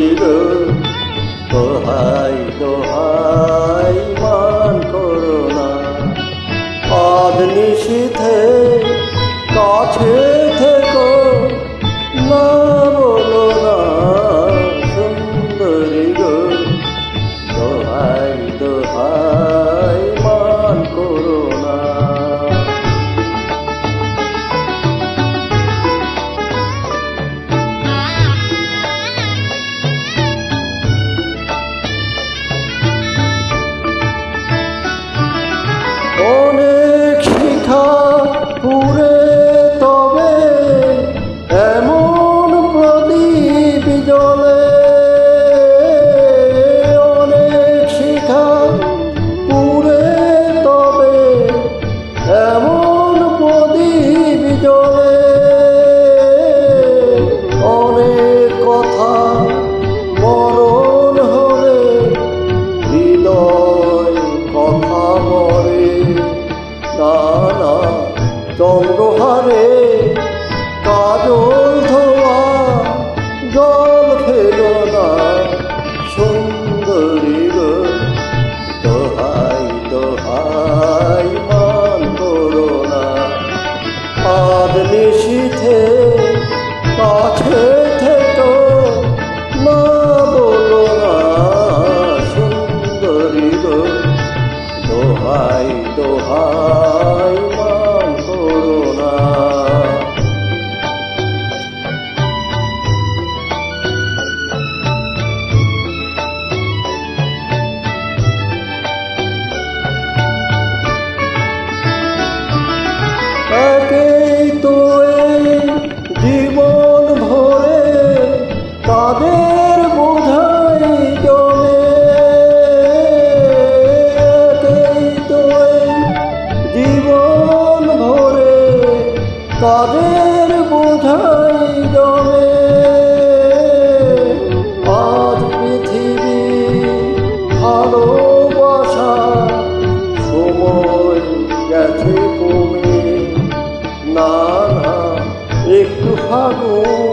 সুন্দরী গো দোহাই দোহাই মান করো না আজ নিশীথে কাছে থেকো না বলো না সুন্দরী গো দোহাই দোহাই মান করো না অনেক শিখা পুরে তবে এমন প্রদীপ জ্বলে অনেক শিখা পুরে তবে এমন প্রদীপ জ্বলে অনেক কথা মরণ হলে হৃদয় কথা মরে নানা চন্দ্রহারে কাজল ধোয়া জল ফেলো না সুন্দরী গো দোহাই দোহাই মান করো না আজ নিশীথে কাছে থেকো না বলো না সুন্দরী গো দোহাই দোহাই মান করো না একেই তো এই জীবন ভরে তাদের বোঝাই জমে একেই তো এই জীবন ভরে তাদের বোঝাই জমে আজ পৃথিবী ভালোবাসা সময় গেছে কমে না না একটু ফাগুন